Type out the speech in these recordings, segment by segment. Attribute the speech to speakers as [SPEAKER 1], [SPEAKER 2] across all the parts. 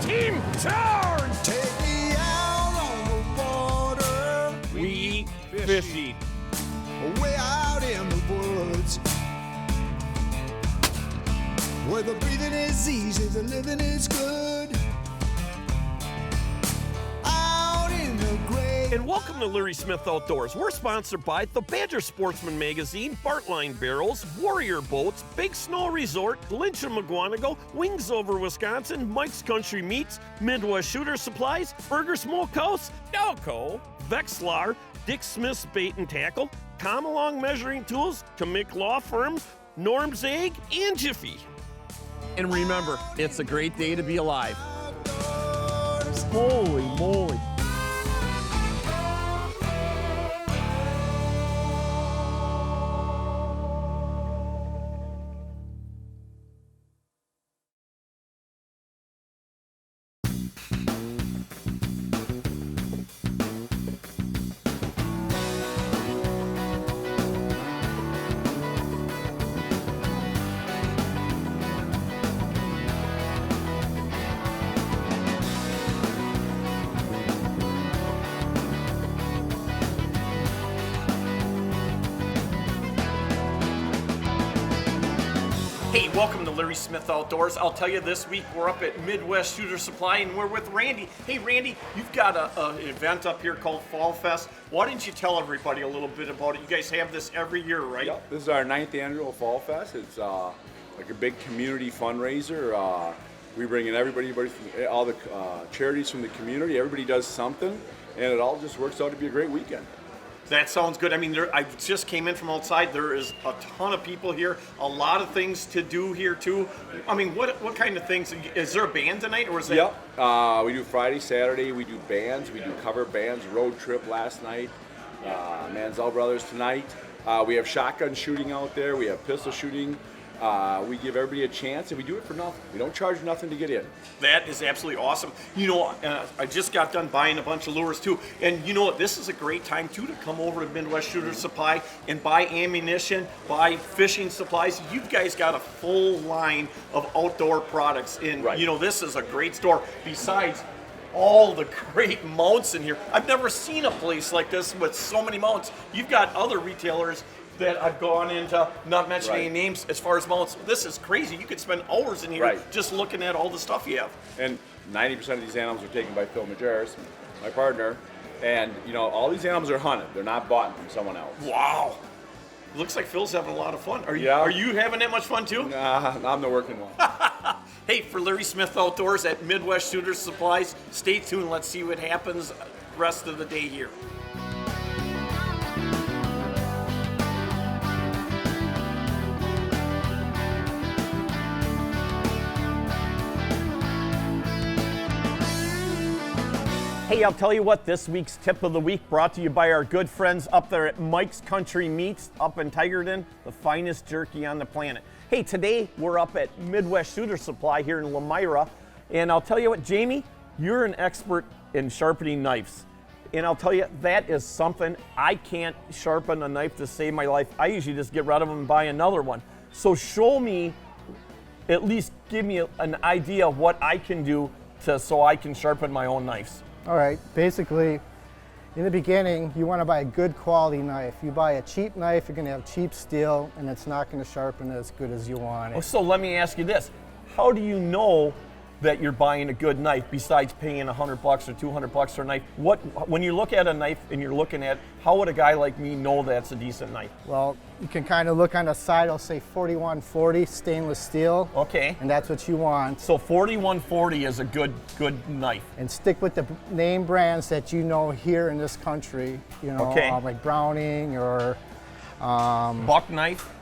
[SPEAKER 1] team, turn!
[SPEAKER 2] Take me out on the water.
[SPEAKER 1] We fishing.
[SPEAKER 2] Way out in the woods. Where the breathing is easy, the living is good. Out in the great.
[SPEAKER 1] And welcome to Larry Smith Outdoors. We're sponsored by the Badger Sportsman Magazine, Bartline Barrels, Warrior Boats, Big Snow Resort, Lynch and McGuanago, Wings Over Wisconsin, Mike's Country Meats, Midwest Shooter Supplies, Burger Smokehouse, Delco, Vexlar, Dick Smith's Bait and Tackle, Come Along Measuring Tools, Kamick Law Firm, Norm's Egg, and Jiffy. And remember, it's a great day to be alive. Holy moly. Hey, welcome to Larry Smith Outdoors. I'll tell you, this week we're up at Midwest Shooter Supply and we're with Randy. Hey, Randy, you've got an event up here called Fall Fest. Why don't you tell everybody a little bit about it? You guys have this every year, right?
[SPEAKER 3] Yep, this is our 9th annual Fall Fest. It's like a big community fundraiser. We bring in everybody from all the charities from the community. Everybody does something, and it all just works out to be a great weekend.
[SPEAKER 1] That sounds good. I mean, I just came in from outside. There is a ton of people here. A lot of things to do here too. I mean, what kind of things? Is there a band tonight, or is that?
[SPEAKER 3] Yep. We do Friday, Saturday. We do bands. We do cover bands. Road Trip last night. Manziel Brothers tonight. We have shotgun shooting out there. We have pistol shooting. We give everybody a chance, and we do it for nothing. We don't charge nothing to get in.
[SPEAKER 1] That is absolutely awesome. You know, I just got done buying a bunch of lures too, and you know what? This is a great time too to come over to Midwest Shooter Supply and buy ammunition, buy fishing supplies. You guys got a full line of outdoor products, and
[SPEAKER 3] Right.
[SPEAKER 1] you know, this is a great store. Besides all the great mounts in here, I've never seen a place like this with so many mounts. You've got other retailers that I've gone into, not mentioning any names, as far as mounts. This is crazy. You could spend hours in here just looking at all the stuff you have.
[SPEAKER 3] And 90% of these animals are taken by Phil Majerus, my partner. And you know, all these animals are hunted. They're not bought from someone else.
[SPEAKER 1] Wow. Looks like Phil's having a lot of fun. Are you having that much fun too?
[SPEAKER 3] Nah, I'm the working one.
[SPEAKER 1] Hey, for Larry Smith Outdoors at Midwest Shooter Supplies, stay tuned. Let's see what happens rest of the day here. Hey, I'll tell you what, this week's tip of the week brought to you by our good friends up there at Mike's Country Meats up in Tigerton, the finest jerky on the planet. Hey, today we're up at Midwest Shooter Supply here in Lomira, and I'll tell you what, Jamie, you're an expert in sharpening knives. And I'll tell you, that is something. I can't sharpen a knife to save my life. I usually just get rid of them and buy another one. So show me, at least give me an idea of what I can do so I can sharpen my own knives.
[SPEAKER 4] All right, basically, in the beginning, you want to buy a good quality knife. You buy a cheap knife, you're going to have cheap steel, and it's not going to sharpen as good as you want it.
[SPEAKER 1] So let me ask you this. How do you know that you're buying a good knife besides paying $100 or $200 for a knife? When you look at a knife and you're looking at, how would a guy like me know that's a decent knife?
[SPEAKER 4] Well, you can kind of look on the side, it'll say 4140 stainless steel.
[SPEAKER 1] Okay.
[SPEAKER 4] And that's what you want.
[SPEAKER 1] So 4140 is a good knife.
[SPEAKER 4] And stick with the name brands that you know here in this country, you know, like Browning or
[SPEAKER 1] Buck knife.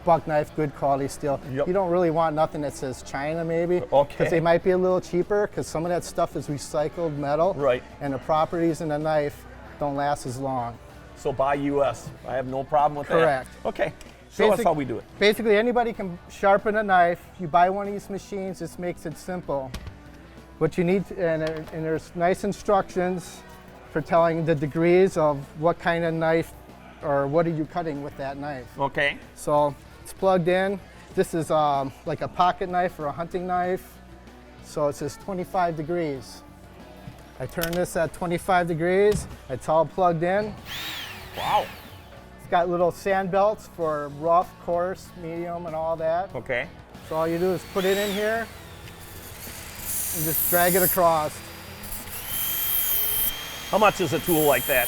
[SPEAKER 4] Buck knife, good quality steel.
[SPEAKER 1] Yep.
[SPEAKER 4] You don't really want nothing that says China maybe,
[SPEAKER 1] Okay.
[SPEAKER 4] because they might be a little cheaper, because some of that stuff is recycled metal,
[SPEAKER 1] Right.
[SPEAKER 4] and the properties in the knife don't last as long.
[SPEAKER 1] So buy US. I have no problem with
[SPEAKER 4] Correct.
[SPEAKER 1] that. Okay. Show us how we do it.
[SPEAKER 4] Basically, anybody can sharpen a knife. You buy one of these machines, this makes it simple. What you need, and there's nice instructions for telling the degrees of what kind of knife or what are you cutting with that knife.
[SPEAKER 1] Okay.
[SPEAKER 4] So it's plugged in. This is like a pocket knife or a hunting knife. So it says 25 degrees. I turn this at 25 degrees. It's all plugged in.
[SPEAKER 1] Wow.
[SPEAKER 4] It's got little sand belts for rough, coarse, medium, and all that.
[SPEAKER 1] Okay.
[SPEAKER 4] So all you do is put it in here and just drag it across.
[SPEAKER 1] How much is a tool like that?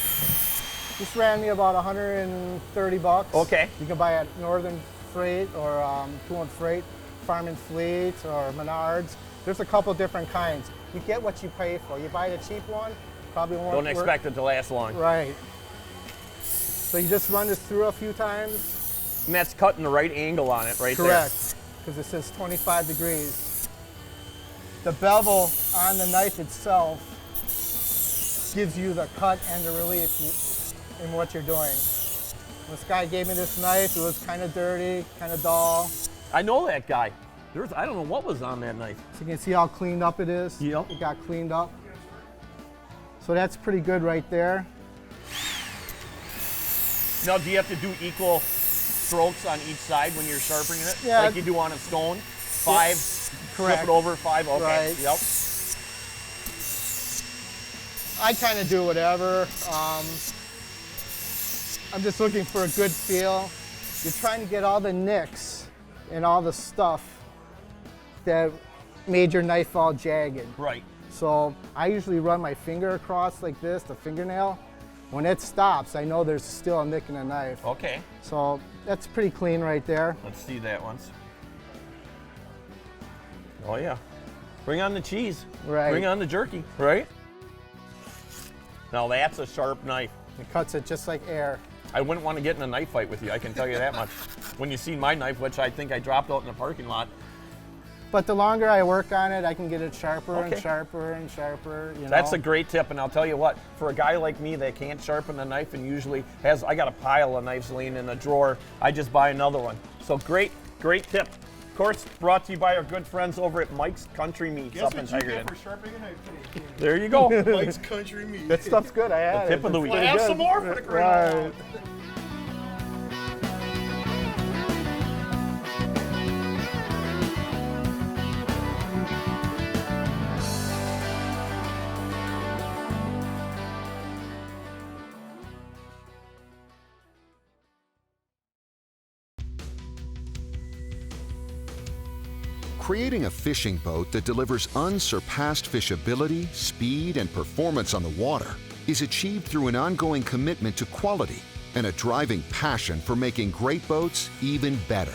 [SPEAKER 4] This ran me about 130 bucks.
[SPEAKER 1] Okay.
[SPEAKER 4] You can buy at Northern Freight or Tool and Freight, Farm and Fleet, or Menards. There's a couple different kinds. You get what you pay for. You buy the cheap one, probably won't
[SPEAKER 1] Don't
[SPEAKER 4] work.
[SPEAKER 1] expect it to last long.
[SPEAKER 4] Right. So you just run this through a few times.
[SPEAKER 1] And that's cutting the right angle on it right
[SPEAKER 4] Correct, because it says 25 degrees. The bevel on the knife itself gives you the cut and the relief in what you're doing. This guy gave me this knife. It was kind of dirty, kind of dull.
[SPEAKER 1] there. I know that guy. I don't know what was on that knife.
[SPEAKER 4] So you can see how cleaned up it is.
[SPEAKER 1] Yep.
[SPEAKER 4] It got cleaned up. So that's pretty good right there.
[SPEAKER 1] Now, do you have to do equal strokes on each side when you're sharpening it?
[SPEAKER 4] Yeah.
[SPEAKER 1] Like you do on a stone? 5,
[SPEAKER 4] Correct.
[SPEAKER 1] flip it over, 5, okay.
[SPEAKER 4] Right.
[SPEAKER 1] Yep.
[SPEAKER 4] I kind of do whatever. I'm just looking for a good feel. You're trying to get all the nicks and all the stuff that made your knife all jagged.
[SPEAKER 1] Right.
[SPEAKER 4] So I usually run my finger across like this, the fingernail. When it stops, I know there's still a nick in the knife.
[SPEAKER 1] Okay.
[SPEAKER 4] So that's pretty clean right there.
[SPEAKER 1] Let's see that once. Oh yeah. Bring on the cheese.
[SPEAKER 4] Right.
[SPEAKER 1] Bring on the jerky. Right? Now that's a sharp knife.
[SPEAKER 4] It cuts it just like air.
[SPEAKER 1] I wouldn't want to get in a knife fight with you, I can tell you that much. When you see my knife, which I think I dropped out in the parking lot.
[SPEAKER 4] But the longer I work on it, I can get it sharper
[SPEAKER 1] Okay.
[SPEAKER 4] and sharper and sharper. You know?
[SPEAKER 1] That's a great tip, and I'll tell you what, for a guy like me that can't sharpen a knife and usually I got a pile of knives laying in a drawer, I just buy another one. So great tip. Of course, brought to you by our good friends over at Mike's Country Meats up in Tigerton.
[SPEAKER 2] for sharpening a knife today?
[SPEAKER 1] There you go.
[SPEAKER 2] Mike's Country Meat.
[SPEAKER 4] That stuff's good. I had
[SPEAKER 1] The tip
[SPEAKER 4] it.
[SPEAKER 1] of the
[SPEAKER 4] It's
[SPEAKER 1] week.
[SPEAKER 4] pretty
[SPEAKER 2] Have
[SPEAKER 4] good.
[SPEAKER 2] some more for the grill.
[SPEAKER 4] Right.
[SPEAKER 5] Creating a fishing boat that delivers unsurpassed fishability, speed, and performance on the water is achieved through an ongoing commitment to quality and a driving passion for making great boats even better.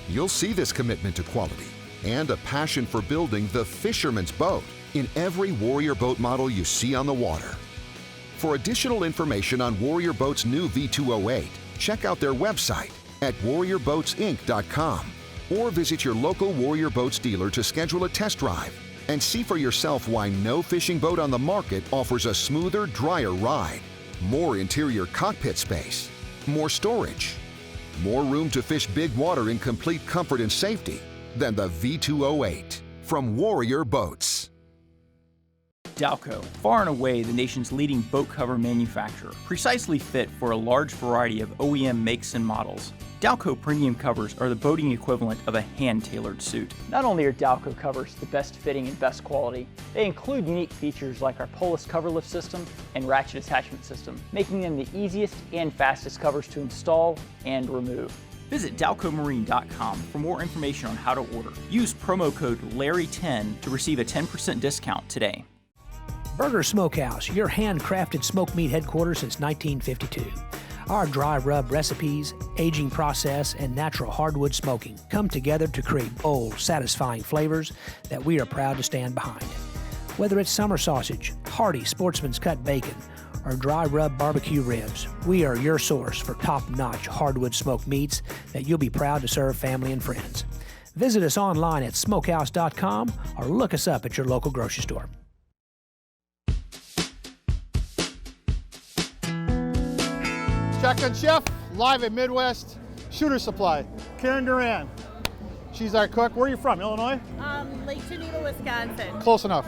[SPEAKER 5] You'll see this commitment to quality and a passion for building the fisherman's boat in every Warrior boat model you see on the water. For additional information on Warrior Boats' new V208, check out their website at warriorboatsinc.com. or visit your local Warrior Boats dealer to schedule a test drive and see for yourself why no fishing boat on the market offers a smoother, drier ride, more interior cockpit space, more storage, more room to fish big water in complete comfort and safety than the V208 from Warrior Boats.
[SPEAKER 6] Dalco, far and away the nation's leading boat cover manufacturer, precisely fit for a large variety of OEM makes and models. Dalco premium covers are the boating equivalent of a hand-tailored suit.
[SPEAKER 7] Not only are Dalco covers the best fitting and best quality, they include unique features like our Polis cover lift system and ratchet attachment system, making them the easiest and fastest covers to install and remove.
[SPEAKER 6] Visit dalcomarine.com for more information on how to order. Use promo code LARRY10 to receive a 10% discount today.
[SPEAKER 8] Burger Smokehouse, your handcrafted smoked meat headquarters since 1952. Our dry rub recipes, aging process, and natural hardwood smoking come together to create bold, satisfying flavors that we are proud to stand behind. Whether it's summer sausage, hearty sportsman's cut bacon, or dry rub barbecue ribs, we are your source for top-notch hardwood smoked meats that you'll be proud to serve family and friends. Visit us online at smokehouse.com or look us up at your local grocery store.
[SPEAKER 9] Shotgun Chef, live at Midwest Shooter Supply. Karen Duran. She's our cook. Where are you from, Illinois?
[SPEAKER 10] Lake Geneva, Wisconsin.
[SPEAKER 9] Close enough.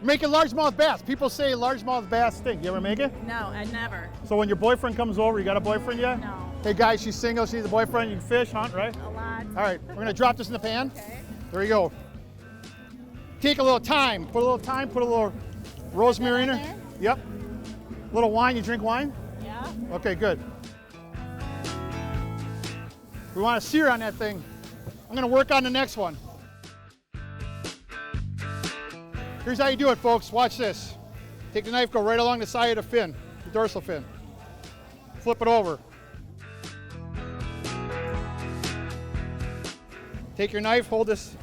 [SPEAKER 9] Making largemouth bass. People say largemouth bass stink. You ever make it?
[SPEAKER 10] No, I never.
[SPEAKER 9] So when your boyfriend comes over, you got a boyfriend yet?
[SPEAKER 10] No.
[SPEAKER 9] Hey guys, she's single, she's a boyfriend, you can fish, hunt, right?
[SPEAKER 10] A lot.
[SPEAKER 9] All right, we're gonna drop this in the pan.
[SPEAKER 10] Okay.
[SPEAKER 9] There you go. take a little time. Put a little time, put a little rosemary in there. Yep. A little wine, you drink wine?
[SPEAKER 10] Yeah.
[SPEAKER 9] Okay, good. We want to sear on that thing. I'm gonna work on the next one. Here's how you do it, folks. Watch this. Take the knife, go right along the side of the fin, the dorsal fin. Flip it over. Take your knife, hold this.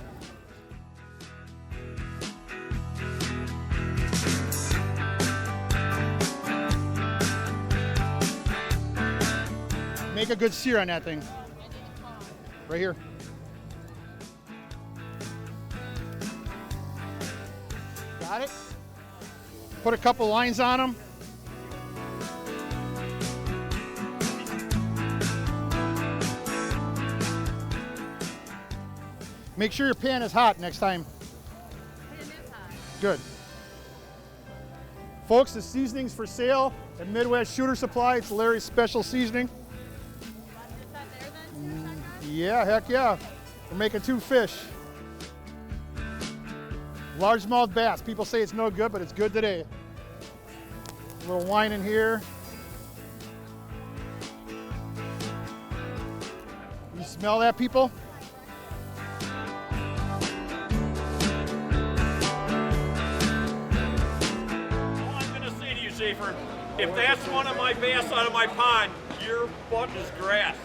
[SPEAKER 9] Make a good sear on that thing. Right here. Got it? Put a couple lines on them. Make sure your pan is hot next time.
[SPEAKER 10] Pan is hot.
[SPEAKER 9] Good. Folks, the seasoning's for sale at Midwest Shooter Supply. It's Larry's special seasoning.
[SPEAKER 10] Want this on there then?
[SPEAKER 9] Yeah, heck yeah. We're making 2 fish. Largemouth bass. People say it's no good, but it's good today. A little wine in here. You smell that, people?
[SPEAKER 1] All I'm going to say to you, Schaefer, if that's one of my bass out of my pond, your butt is grass.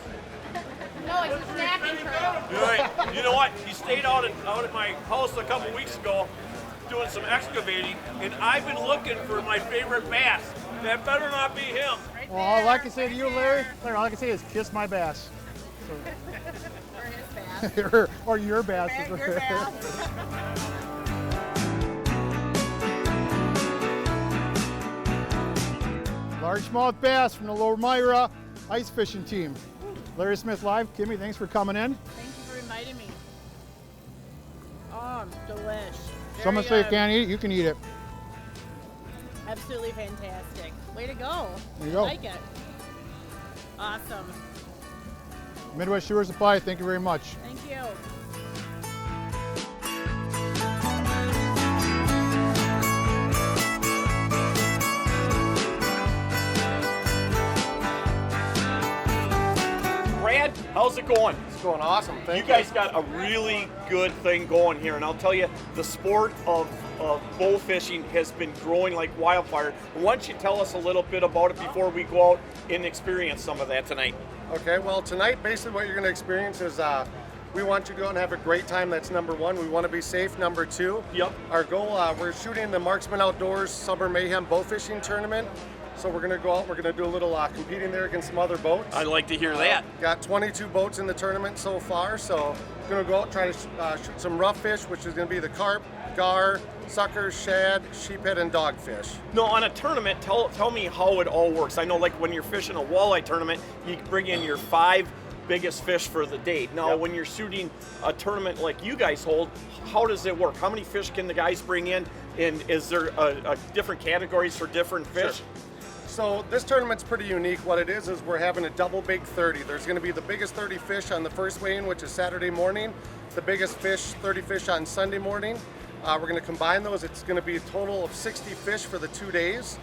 [SPEAKER 10] No, it's a snacking turtle.
[SPEAKER 1] Right. You know what? He stayed out at my house a couple weeks ago doing some excavating, and I've been looking for my favorite bass. That better not be him.
[SPEAKER 10] Right
[SPEAKER 9] Well, all I can
[SPEAKER 10] there,
[SPEAKER 9] say to you,
[SPEAKER 10] right
[SPEAKER 9] Larry,
[SPEAKER 10] there.
[SPEAKER 9] all I can say is kiss my bass.
[SPEAKER 10] Or his bass.
[SPEAKER 9] or your bass.
[SPEAKER 10] Your bass.
[SPEAKER 9] Largemouth bass from the Lomira ice fishing team. Larry Smith Live. Kimmy, thanks for coming in.
[SPEAKER 10] Thank you for inviting me. Oh, delish.
[SPEAKER 9] Someone say you can't eat it, you can eat it.
[SPEAKER 10] Absolutely fantastic. Way to go.
[SPEAKER 9] There you go.
[SPEAKER 10] I like it. Awesome.
[SPEAKER 9] Midwest Shooter Supply, thank you very much.
[SPEAKER 10] Thank you.
[SPEAKER 1] Brad, how's it going?
[SPEAKER 11] It's going awesome. Thank you.
[SPEAKER 1] You guys got a really good thing going here, and I'll tell you, the sport of bow fishing has been growing like wildfire. Why don't you tell us a little bit about it before we go out and experience some of that tonight?
[SPEAKER 11] Okay, well, tonight, basically what you're going to experience is we want you to go out and have a great time. That's number one. We want to be safe, number two.
[SPEAKER 1] Yep.
[SPEAKER 11] Our goal, we're shooting the Marxman Outdoors Summer Mayhem Bowfishing Tournament. So we're going to go out, we're going to do a little competing there against some other boats.
[SPEAKER 1] I'd like to hear that.
[SPEAKER 11] Got 22 boats in the tournament so far, so we're going to go out and try to shoot some rough fish, which is going to be the carp, gar, suckers, shad, sheephead, and dogfish.
[SPEAKER 1] No, on a tournament, tell me how it all works. I know, like when you're fishing a walleye tournament, you bring in your 5 biggest fish for the day. Now, when you're shooting a tournament like you guys hold, how does it work? How many fish can the guys bring in? And is there a different categories for different fish?
[SPEAKER 11] Sure. So this tournament's pretty unique. What it is we're having a double big 30. There's going to be the biggest 30 fish on the first weigh-in, which is Saturday morning. The biggest 30 fish on Sunday morning. We're going to combine those. It's going to be a total of 60 fish for the 2 days.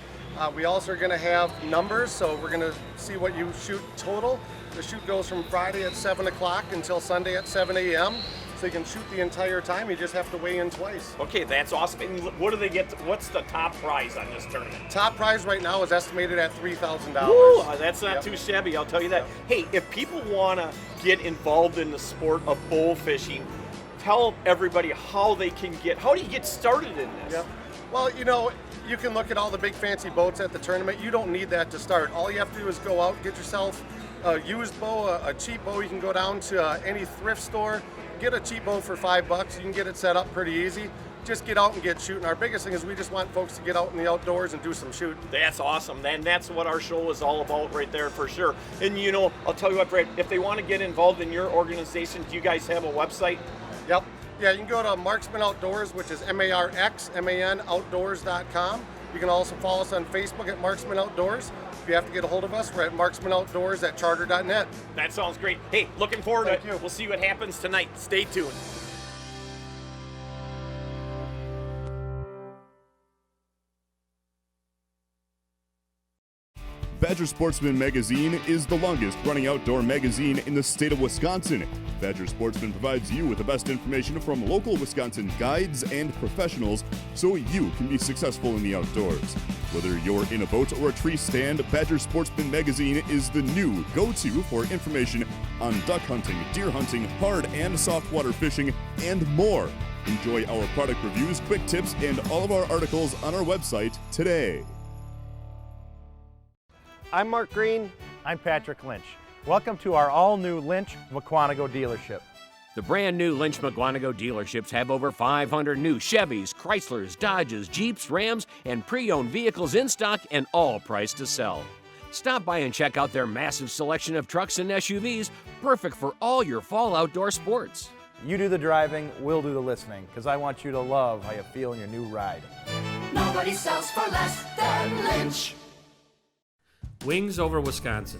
[SPEAKER 11] We also are going to have numbers, so we're going to see what you shoot total. The shoot goes from Friday at 7 o'clock until Sunday at 7 a.m. So you can shoot the entire time. You just have to weigh in twice.
[SPEAKER 1] Okay, that's awesome. And what do they get? What's the top prize on this tournament?
[SPEAKER 11] Top prize right now is estimated at $3,000.
[SPEAKER 1] Woo, that's not too shabby, I'll tell you that. Hey, if people want to get involved in the sport of bow fishing, tell everybody how do you get started in this?
[SPEAKER 11] Yep. Well, you know, you can look at all the big fancy boats at the tournament. You don't need that to start. All you have to do is go out, get yourself a used bow, a cheap bow. You can go down to any thrift store, get a cheap bow for $5. You can get it set up pretty easy. Just get out and get shooting. Our biggest thing is we just want folks to get out in the outdoors and do some shooting.
[SPEAKER 1] That's awesome. And that's what our show is all about right there for sure. And you know, I'll tell you what, Brad, if they want to get involved in your organization, do you guys have a website?
[SPEAKER 11] Yep. Yeah, you can go to Marxman Outdoors, which is MARXMAN Outdoors.com. You can also follow us on Facebook at Marxman Outdoors. If you have to get a hold of us, we're at Marxman Outdoors at charter.net.
[SPEAKER 1] That sounds great. Hey, looking forward to it. We'll see what happens tonight. Stay tuned.
[SPEAKER 12] Badger Sportsman magazine is the longest-running outdoor magazine in the state of Wisconsin. Badger Sportsman provides you with the best information from local Wisconsin guides and professionals so you can be successful in the outdoors. Whether you're in a boat or a tree stand, Badger Sportsman magazine is the new go-to for information on duck hunting, deer hunting, hard and soft water fishing, and more. Enjoy our product reviews, quick tips, and all of our articles on our website today.
[SPEAKER 13] I'm Mark Green. I'm Patrick Lynch. Welcome to our all-new Lynch McQuanago dealership.
[SPEAKER 14] The brand new Lynch McQuanago dealerships have over 500 new Chevys, Chryslers, Dodges, Jeeps, Rams, and pre-owned vehicles in stock and all priced to sell. Stop by and check out their massive selection of trucks and SUVs, perfect for all your fall outdoor sports.
[SPEAKER 13] You do the driving, we'll do the listening, because I want you to love how you feel in your new ride.
[SPEAKER 15] Nobody sells for less than Lynch.
[SPEAKER 16] Wings Over Wisconsin,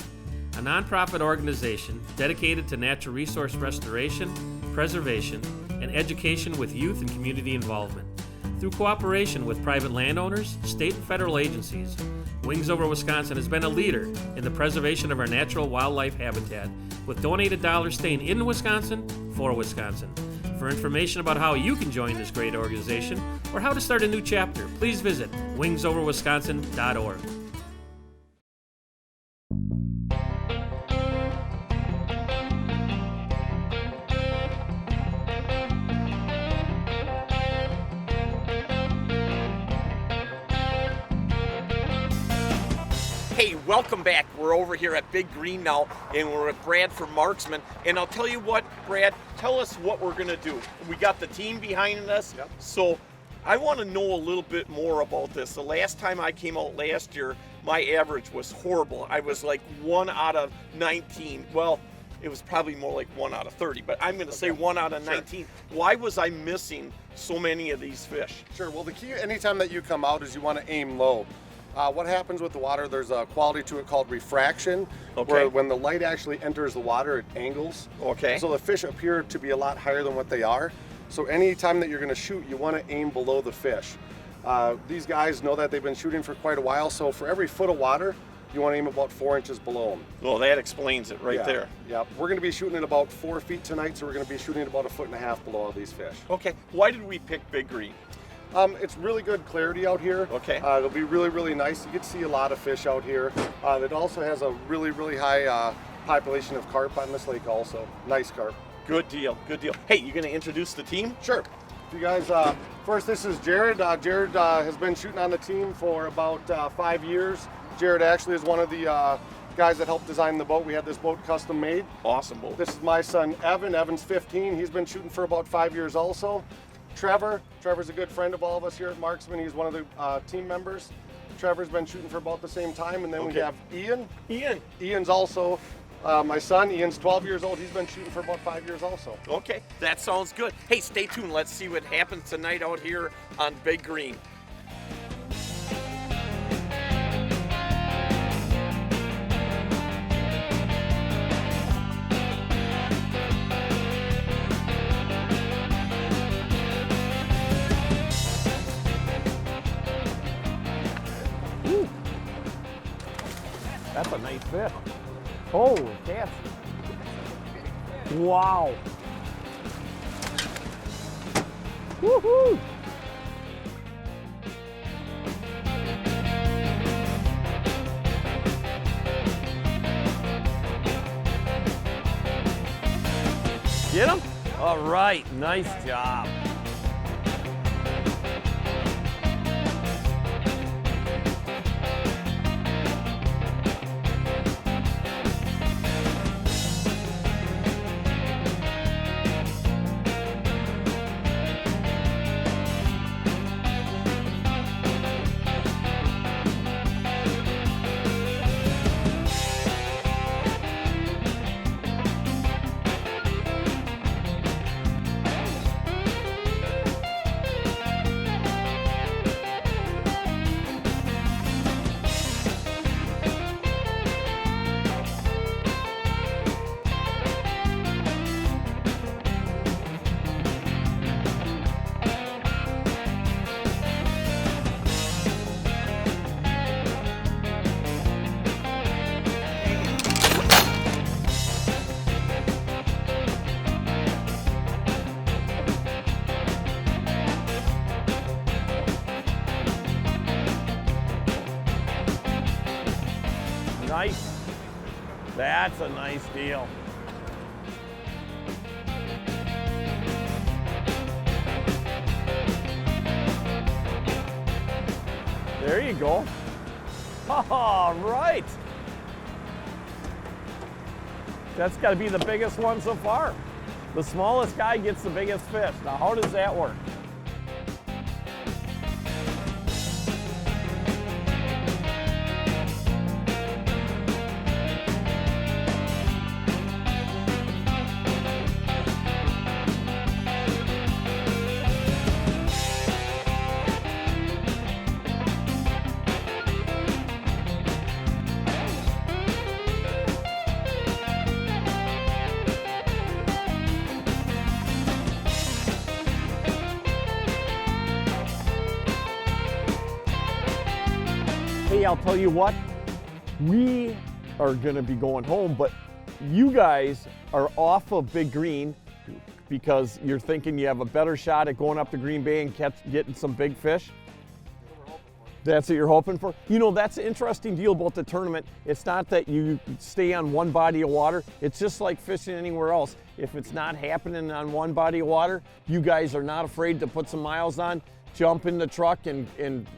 [SPEAKER 16] a nonprofit organization dedicated to natural resource restoration, preservation, and education with youth and community involvement. Through cooperation with private landowners, state and federal agencies, Wings Over Wisconsin has been a leader in the preservation of our natural wildlife habitat, with donated dollars staying in Wisconsin for Wisconsin. For information about how you can join this great organization or how to start a new chapter, please visit wingsoverwisconsin.org.
[SPEAKER 1] Hey, welcome back. We're over here at Big Green now, and we're with Brad from Marxman. And I'll tell you what, Brad, tell us what we're gonna do. We got the team behind us, so I wanna know a little bit more about this. The last time I came out last year, my average was horrible. I was like 1 out of 19. Well, it was probably more like 1 out of 30, but I'm gonna say 1 out of 19. Why was I missing so many of these fish?
[SPEAKER 11] Sure, well the key anytime that you come out is you wanna aim low. What happens with the water, there's a quality to it called refraction, where when the light actually enters the water, it angles.
[SPEAKER 1] Okay.
[SPEAKER 11] So the fish appear to be a lot higher than what they are. So any time that you're gonna shoot, you wanna aim below the fish. These guys know that they've been shooting for quite a while, so for every foot of water, you wanna aim about 4 inches below them.
[SPEAKER 1] Well, that explains it right there.
[SPEAKER 11] Yeah, we're gonna be shooting at about 4 feet tonight, so we're gonna be shooting at about 1.5 feet below all these fish.
[SPEAKER 1] Okay, why did we pick Big Green?
[SPEAKER 11] It's really good clarity out here.
[SPEAKER 1] Okay.
[SPEAKER 11] It'll be really, really nice. You get to see a lot of fish out here. It also has a really, really high population of carp on this lake also. Nice carp.
[SPEAKER 1] Good deal, good deal. Hey, you gonna introduce the team?
[SPEAKER 11] Sure. You guys, first this is Jared. Jared has been shooting on the team for about 5 years. Jared actually is one of the guys that helped design the boat. We had this boat custom made.
[SPEAKER 1] Awesome boat.
[SPEAKER 11] This is my son Evan. Evan's 15. He's been shooting for about 5 years also. Trevor's a good friend of all of us here at Marksman. He's one of the team members. Trevor's been shooting for about the same time. And then we have Ian. Ian's also my son. Ian's 12 years old. He's been shooting for about 5 years also.
[SPEAKER 1] Okay, that sounds good. Hey, stay tuned. Let's see what happens tonight out here on Big Green.
[SPEAKER 13] That's a nice fish. Holy cats. Wow. Woohoo!
[SPEAKER 1] Get him? All right, nice job. That's a nice deal. There you go. All right. That's got to be the biggest one so far. The smallest guy gets the biggest fish. Now, how does that work? Hey, I'll tell you what, we are gonna be going home, but you guys are off of Big Green because you're thinking you have a better shot at going up to Green Bay and getting some big fish. That's what you're hoping for? You know, that's the interesting deal about the tournament. It's not that you stay on one body of water. It's just like fishing anywhere else. If it's not happening on one body of water, you guys are not afraid to put some miles on, jump in the truck and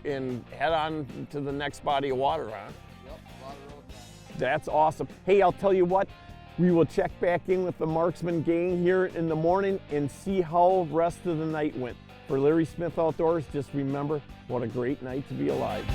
[SPEAKER 1] head on to the next body of water, huh?
[SPEAKER 11] Yep, a lot of road time.
[SPEAKER 1] That's awesome. Hey, I'll tell you what, we will check back in with the Marxman gang here in the morning and see how the rest of the night went. For Larry Smith Outdoors, just remember, what a great night to be alive.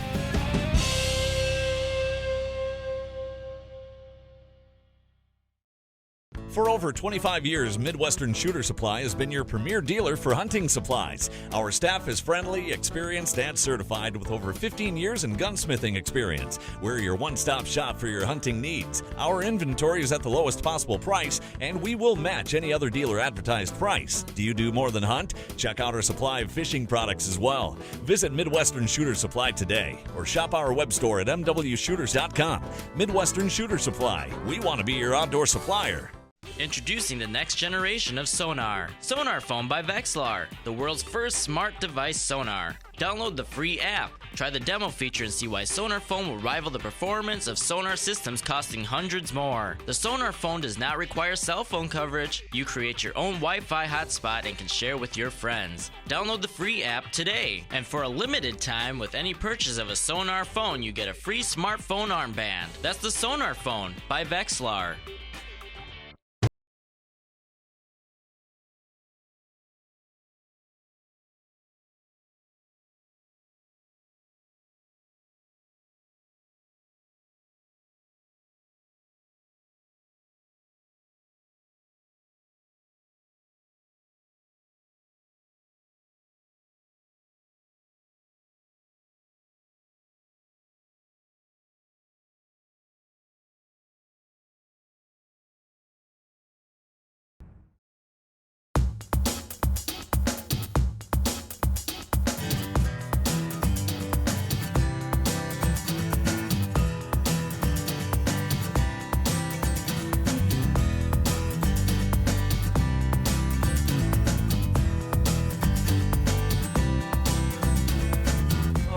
[SPEAKER 17] For over 25 years, Midwestern Shooter Supply has been your premier dealer for hunting supplies. Our staff is friendly, experienced, and certified with over 15 years in gunsmithing experience. We're your one-stop shop for your hunting needs. Our inventory is at the lowest possible price, and we will match any other dealer advertised price. Do you do more than hunt? Check out our supply of fishing products as well. Visit Midwestern Shooter Supply today, or shop our web store at mwshooters.com. Midwestern Shooter Supply. We want to be your outdoor supplier.
[SPEAKER 18] Introducing the next generation of sonar. Sonar Phone by Vexilar, the world's first smart device sonar. Download the free app. Try the demo feature and see why Sonar Phone will rival the performance of sonar systems costing hundreds more. The Sonar Phone does not require cell phone coverage. You create your own Wi-Fi hotspot and can share with your friends. Download the free app today. And for a limited time, with any purchase of a Sonar Phone, you get a free smartphone armband. That's the Sonar Phone by Vexilar.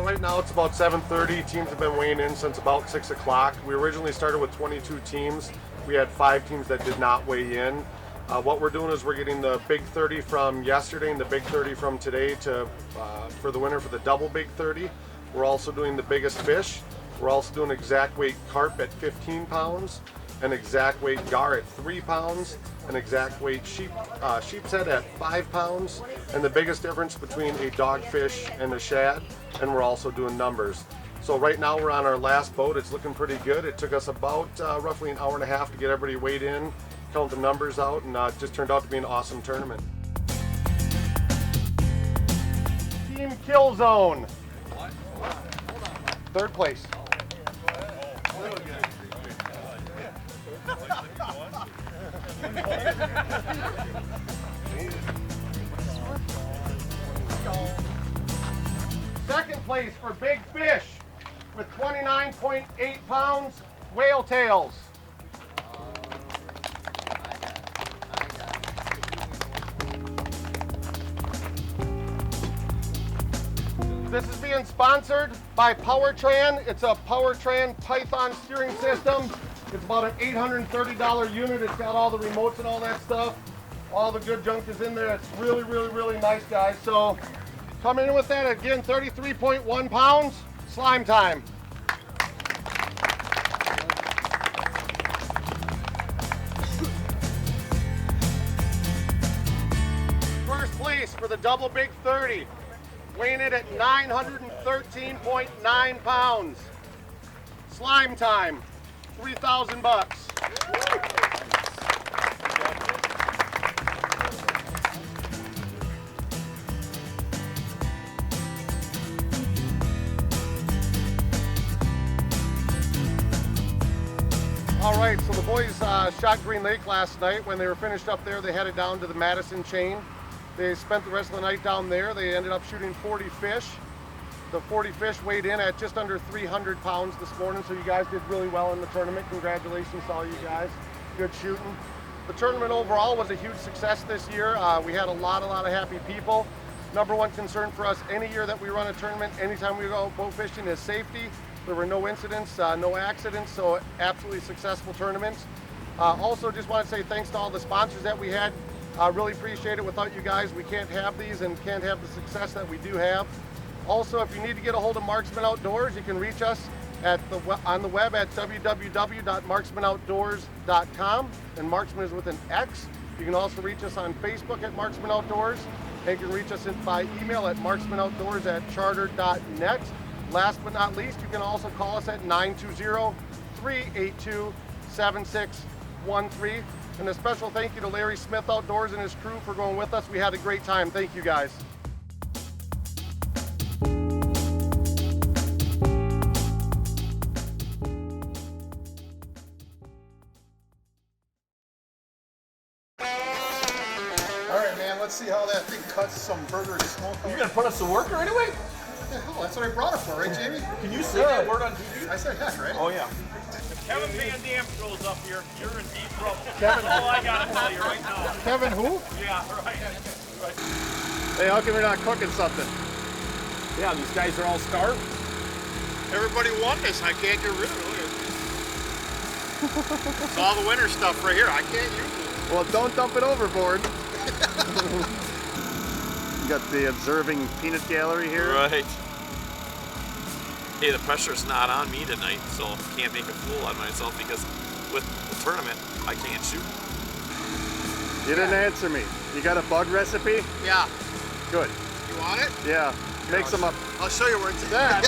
[SPEAKER 11] Right now it's about 7:30. Teams have been weighing in since about 6 o'clock. We originally started with 22 teams. We had 5 teams that did not weigh in. What we're doing is we're getting the big 30 from yesterday and the big 30 from today for the winner for the double big 30. We're also doing the biggest fish. We're also doing exact weight carp at 15 pounds, an exact weight gar at 3 pounds, an exact weight sheep's head at 5 pounds, and the biggest difference between a dogfish and a shad, and we're also doing numbers. So right now we're on our last boat. It's looking pretty good. It took us about roughly an hour and a half to get everybody weighed in, count the numbers out, and it just turned out to be an awesome tournament. Team Kill Zone. Third place. Second place for big fish with 29.8 pounds, whale tails. This is being sponsored by Powertran. It's a Powertran Python steering system. It's about an $830 unit. It's got all the remotes and all that stuff. All the good junk is in there. It's really, really, really nice, guys. So coming in with that, again, 33.1 pounds, slime time. First place for the double big 30, weighing it at 913.9 pounds. Slime time, 3,000 bucks. All right, so the boys shot Green Lake last night. When they were finished up there, they headed down to the Madison chain. They spent the rest of the night down there. They ended up shooting 40 fish. The 40 fish weighed in at just under 300 pounds this morning, so you guys did really well in the tournament. Congratulations to all you guys. Good shooting. The tournament overall was a huge success this year. We had a lot of happy people. Number one concern for us any year that we run a tournament, anytime we go bow fishing, is safety. There were no incidents, no accidents, so absolutely successful tournaments. Also, just want to say thanks to all the sponsors that we had. Really appreciate it. Without you guys, we can't have these and can't have the success that we do have. Also, if you need to get a hold of Marxman Outdoors, you can reach us on the web at www.marxmanoutdoors.com, and Marxman is with an X. You can also reach us on Facebook at Marxman Outdoors, and you can reach us by email at marxmanoutdoors@charter.net. Last but not least, you can also call us at 920-382-7613. And a special thank you to Larry Smith Outdoors and his crew for going with us. We had a great time. Thank you, guys.
[SPEAKER 9] All right, man, let's see how that thing cuts some burger smoke.
[SPEAKER 1] You gonna put us to work right away?
[SPEAKER 9] Yeah, hell, that's what I brought it for, right, Jamie?
[SPEAKER 1] Can you say that word on TV?
[SPEAKER 9] I said heck, right?
[SPEAKER 1] Oh, yeah.
[SPEAKER 19] If Kevin Van Dam shows up here, you're in deep trouble.
[SPEAKER 9] Kevin-
[SPEAKER 19] That's all I gotta tell you right now.
[SPEAKER 9] Kevin who?
[SPEAKER 19] Yeah, right.
[SPEAKER 11] Hey, how come you're not cooking something?
[SPEAKER 1] Yeah, these guys are all starved.
[SPEAKER 9] Everybody won this. I can't get rid of it. It's all the winter stuff right here. I can't use it.
[SPEAKER 11] Well, don't dump it overboard. You got the observing peanut gallery here.
[SPEAKER 20] Right. Hey, the pressure's not on me tonight, so can't make a fool out of myself because with the tournament, I can't shoot.
[SPEAKER 11] You didn't answer me. You got a bug recipe?
[SPEAKER 9] Yeah.
[SPEAKER 11] Good.
[SPEAKER 9] You want it?
[SPEAKER 11] Yeah. Make some up.
[SPEAKER 9] I'll show you where it's at.